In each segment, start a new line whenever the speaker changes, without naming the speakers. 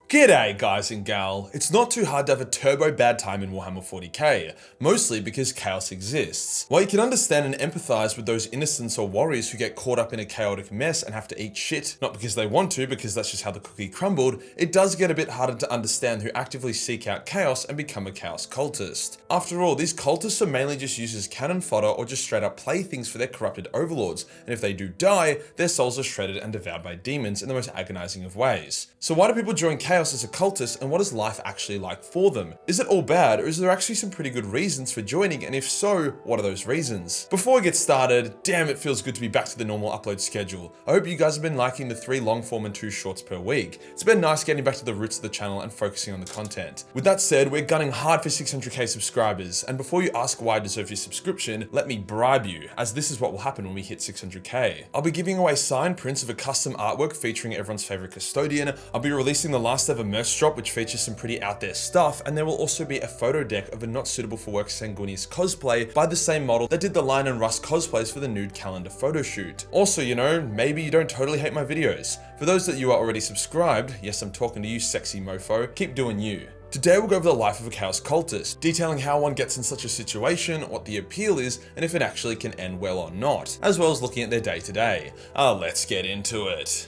G'day guys and gal, it's not too hard to have a turbo bad time in Warhammer 40k, mostly because chaos exists. While you can understand and empathise with those innocents or warriors who get caught up in a chaotic mess and have to eat shit, not because they want to, because that's just how the cookie crumbled, it does get a bit harder to understand who actively seek out chaos and become a chaos cultist. After all, these cultists are mainly just used as cannon fodder or just straight up playthings for their corrupted overlords, and if they do die, their souls are shredded and devoured by demons in the most agonising of ways. So why do people join chaos as a cultist, and what is life actually like for them? Is it all bad, or is there actually some pretty good reasons for joining, and if so, what are those reasons? Before we get started, damn, it feels good to be back to the normal upload schedule. I hope you guys have been liking the 3 long form and 2 shorts per week. It's been nice getting back to the roots of the channel and focusing on the content. With that said, we're gunning hard for 600k subscribers, and before you ask why I deserve your subscription, let me bribe you, as this is what will happen when we hit 600k. I'll be giving away signed prints of a custom artwork featuring everyone's favorite custodian. I'll be releasing the last ever merch drop, which features some pretty out there stuff, and there will also be a photo deck of a not suitable for work Sanguinius cosplay by the same model that did the Lion and Rust cosplays for the nude calendar photo shoot. Also, you know, maybe you don't totally hate my videos. For those that you are already subscribed, yes, I'm talking to you sexy mofo, keep doing you. Today we'll go over the life of a Chaos Cultist, detailing how one gets in such a situation, what the appeal is, and if it actually can end well or not, as well as looking at their day to day. Let's get into it.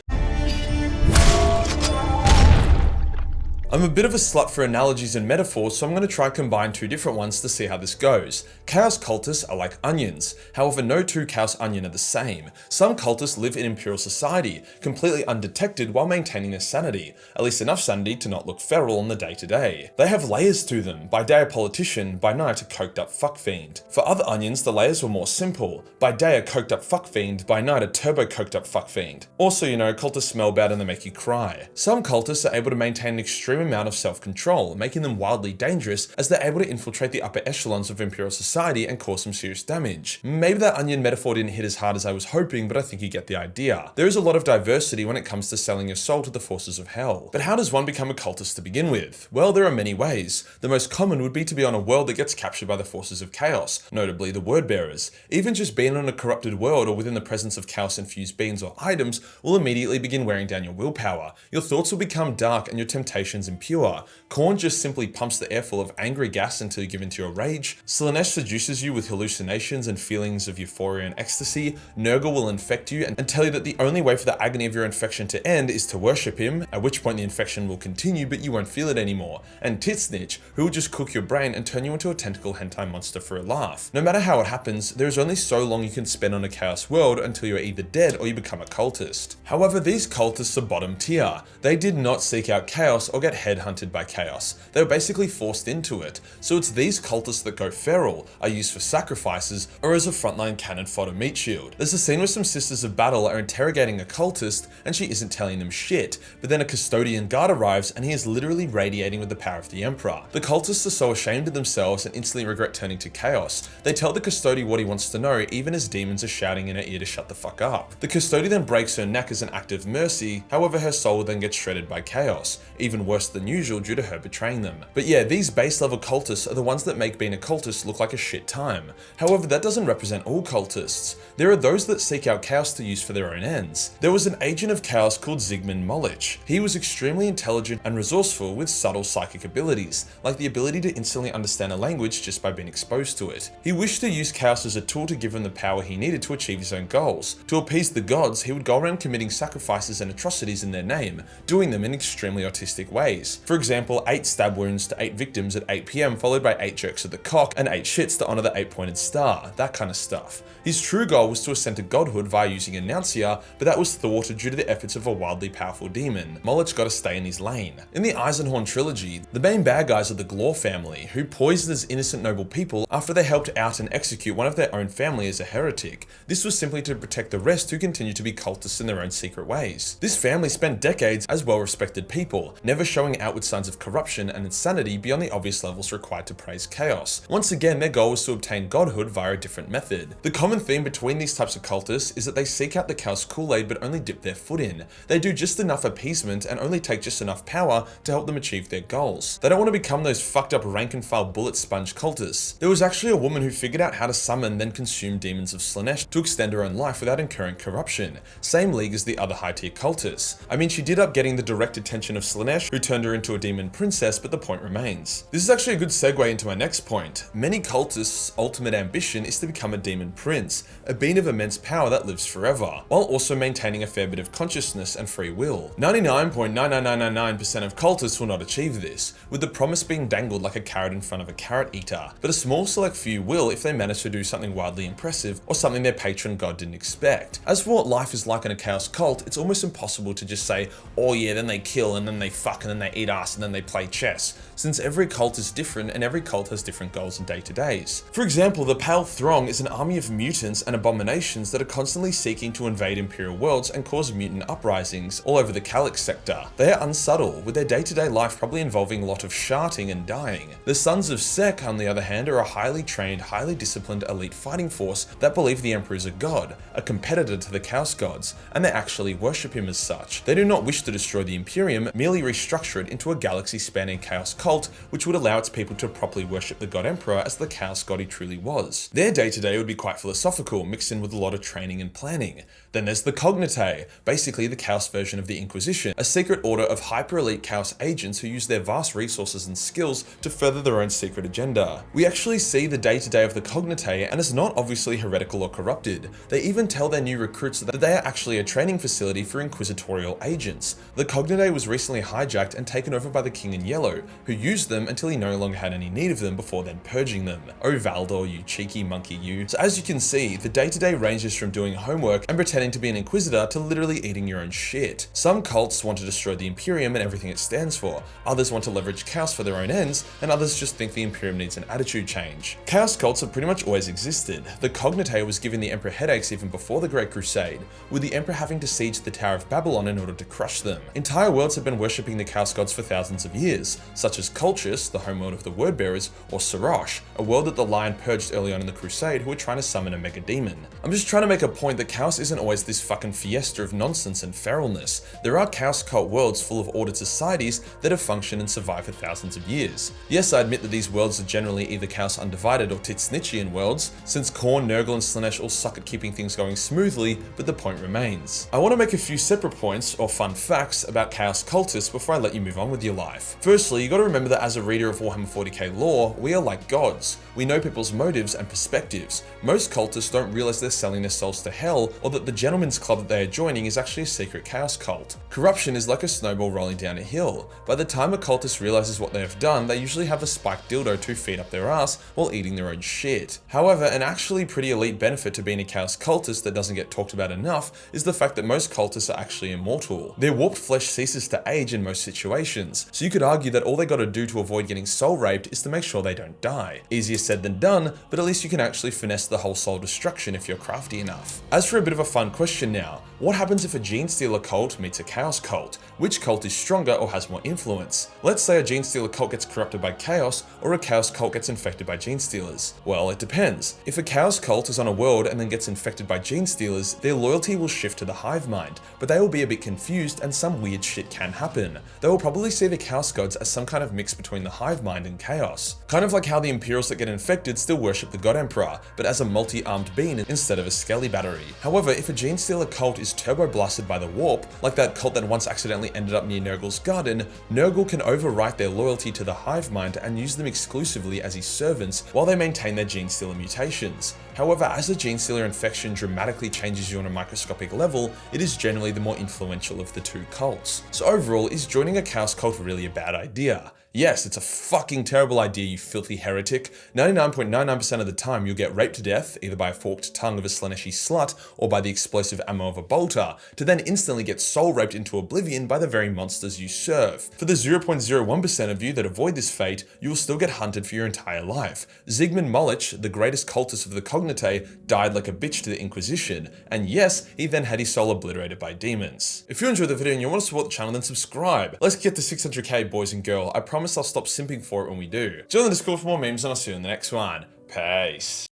I'm a bit of a slut for analogies and metaphors, so I'm going to try and combine 2 different ones to see how this goes. Chaos cultists are like onions. However, no 2 chaos onion are the same. Some cultists live in imperial society, completely undetected while maintaining their sanity, at least enough sanity to not look feral on the day to day. They have layers to them, by day a politician, by night a coked up fuckfiend. For other onions, the layers were more simple. By day a coked up fuckfiend, by night a turbo coked up fuckfiend. Also, you know, cultists smell bad and they make you cry. Some cultists are able to maintain an extreme amount of self-control, making them wildly dangerous as they're able to infiltrate the upper echelons of imperial society and cause some serious damage. Maybe that onion metaphor didn't hit as hard as I was hoping, but I think you get the idea. There is a lot of diversity when it comes to selling your soul to the forces of hell. But how does one become a cultist to begin with? Well, there are many ways. The most common would be to be on a world that gets captured by the forces of chaos, notably the word bearers. Even just being on a corrupted world or within the presence of chaos-infused beings or items will immediately begin wearing down your willpower. Your thoughts will become dark and your temptations impure. Khorne just simply pumps the air full of angry gas until you give into your rage. Slaanesh seduces you with hallucinations and feelings of euphoria and ecstasy. Nurgle will infect you and tell you that the only way for the agony of your infection to end is to worship him, at which point the infection will continue but you won't feel it anymore. And Titsnitch, who will just cook your brain and turn you into a tentacle hentai monster for a laugh. No matter how it happens, there is only so long you can spend on a chaos world until you are either dead or you become a cultist. However, these cultists are bottom tier. They did not seek out chaos or get headhunted by chaos. They were basically forced into it. So it's these cultists that go feral, are used for sacrifices, or as a frontline cannon fodder meat shield. There's a scene where some sisters of battle are interrogating a cultist and she isn't telling them shit, but then a custodian guard arrives and he is literally radiating with the power of the Emperor. The cultists are so ashamed of themselves and instantly regret turning to chaos. They tell the custodian what he wants to know even as demons are shouting in her ear to shut the fuck up. The custodian then breaks her neck as an act of mercy, however her soul then gets shredded by chaos, even worse than usual due to her betraying them. But yeah, these base level cultists are the ones that make being a cultist look like a shit time. However, that doesn't represent all cultists. There are those that seek out chaos to use for their own ends. There was an agent of chaos called Zygmunt Molich. He was extremely intelligent and resourceful with subtle psychic abilities, like the ability to instantly understand a language just by being exposed to it. He wished to use chaos as a tool to give him the power he needed to achieve his own goals. To appease the gods, he would go around committing sacrifices and atrocities in their name, doing them in extremely autistic ways. For example, 8 stab wounds to 8 victims at 8 PM followed by 8 jerks of the cock and 8 shits to honor the 8-pointed star, that kind of stuff. His true goal was to ascend to godhood via using a Nouncia, but that was thwarted due to the efforts of a wildly powerful demon. Molich got to stay in his lane. In the Eisenhorn Trilogy, the main bad guys are the Glor family, who poisoned as innocent noble people after they helped out and execute one of their own family as a heretic. This was simply to protect the rest who continued to be cultists in their own secret ways. This family spent decades as well-respected people, never showing outward signs of corruption and insanity beyond the obvious levels required to praise chaos. Once again, their goal was to obtain godhood via a different method. The common theme between these types of cultists is that they seek out the chaos Kool-Aid but only dip their foot in. They do just enough appeasement and only take just enough power to help them achieve their goals. They don't want to become those fucked up rank and file bullet sponge cultists. There was actually a woman who figured out how to summon then consume demons of Slaanesh to extend her own life without incurring corruption. Same league as the other high tier cultists. I mean, she did up getting the direct attention of Slaanesh, who turned her into a demon princess, but the point remains. This is actually a good segue into my next point. Many cultists' ultimate ambition is to become a demon prince, a being of immense power that lives forever, while also maintaining a fair bit of consciousness and free will. 99.99999% of cultists will not achieve this, with the promise being dangled like a carrot in front of a carrot eater, but a small select few will if they manage to do something wildly impressive or something their patron god didn't expect. As for what life is like in a chaos cult, it's almost impossible to just say, oh yeah, then they kill and then they fuck and then they eat ass and then they play chess, since every cult is different and every cult has different goals and day-to-days. For example, the Pale Throng is an army of mutants and abominations that are constantly seeking to invade Imperial worlds and cause mutant uprisings all over the Calyx sector. They are unsubtle, with their day-to-day life probably involving a lot of sharting and dying. The Sons of Sek, on the other hand, are a highly trained, highly disciplined elite fighting force that believe the Emperor is a god, a competitor to the Chaos Gods, and they actually worship him as such. They do not wish to destroy the Imperium, merely restructure it into a galaxy-spanning chaos cult, which would allow its people to properly worship the God Emperor as the chaos god he truly was. Their day-to-day would be quite philosophical, mixed in with a lot of training and planning. Then there's the Cognitae, basically the chaos version of the Inquisition, a secret order of hyper-elite chaos agents who use their vast resources and skills to further their own secret agenda. We actually see the day-to-day of the Cognitae, and it's not obviously heretical or corrupted. They even tell their new recruits that they are actually a training facility for inquisitorial agents. The Cognitae was recently hijacked and taken over by the King in Yellow, who used them until he no longer had any need of them before then purging them. Oh Valdor, you cheeky monkey you. So as you can see, the day-to-day ranges from doing homework and pretending to be an inquisitor to literally eating your own shit. Some cults want to destroy the Imperium and everything it stands for, others want to leverage chaos for their own ends, and others just think the Imperium needs an attitude change. Chaos cults have pretty much always existed. The Cognitae was giving the Emperor headaches even before the Great Crusade, with the Emperor having to siege the Tower of Babylon in order to crush them. Entire worlds have been worshipping the Chaos Gods for thousands of years, such as Cultists, the homeworld of the Wordbearers, or Sorosh, a world that the Lion purged early on in the Crusade who were trying to summon a mega demon. I'm just trying to make a point that chaos isn't always this fucking fiesta of nonsense and feralness. There are chaos cult worlds full of ordered societies that have functioned and survived for thousands of years. Yes, I admit that these worlds are generally either chaos undivided or Titsnitchian worlds, since Khorne, Nurgle, and Slaanesh all suck at keeping things going smoothly, but the point remains. I want to make a few separate points, or fun facts, about Chaos Cultists before I let you move on with your life. Firstly, you gotta remember that as a reader of Warhammer 40k lore, we are like gods. We know people's motives and perspectives. Most cultists don't realize they're selling their souls to hell, or that the gentleman's club that they are joining is actually a secret chaos cult. Corruption is like a snowball rolling down a hill. By the time a cultist realizes what they have done, they usually have a spiked dildo 2 feet up their ass while eating their own shit. However, an actually pretty elite benefit to being a chaos cultist that doesn't get talked about enough is the fact that most cultists are actually immortal. Their warped flesh ceases to age in most situations, so you could argue that all they gotta do to avoid getting soul raped is to make sure they don't die. Easier said than done, but at least you can actually finesse the whole soul destruction if you're crafty enough. As for a bit of a fun question now, what happens if a genestealer cult meets a chaos cult? Which cult is stronger or has more influence? Let's say a genestealer cult gets corrupted by chaos, or a chaos cult gets infected by genestealers. Well, it depends. If a chaos cult is on a world and then gets infected by genestealers, their loyalty will shift to the hive mind, but they will be a bit confused and some weird shit can happen. They will probably see the chaos gods as some kind of mix between the hive mind and chaos. Kind of like how the Imperials that get infected still worship the God Emperor, but as a multi-armed being instead of a skelly battery. However, if a genestealer cult is turbo blasted by the warp, like that cult that once accidentally ended up near Nurgle's garden, Nurgle can overwrite their loyalty to the hive mind and use them exclusively as his servants while they maintain their genestealer mutations. However, as a genestealer infection dramatically changes you on a microscopic level, it is generally the more influential of the two cults. So overall, is joining a chaos cult really a bad idea? Yes, it's a fucking terrible idea, you filthy heretic. 99.99% of the time you'll get raped to death, either by a forked tongue of a Slaaneshi slut, or by the explosive ammo of a bolter, to then instantly get soul raped into oblivion by the very monsters you serve. For the 0.01% of you that avoid this fate, you will still get hunted for your entire life. Zygmunt Molich, the greatest cultist of the Cognitae, died like a bitch to the Inquisition, and yes, he then had his soul obliterated by demons. If you enjoyed the video and you want to support the channel, then subscribe. Let's get to 600k, boys and girl. I promise I'll stop simping for it when we do. Join the Discord for more memes, and I'll see you in the next one. Peace.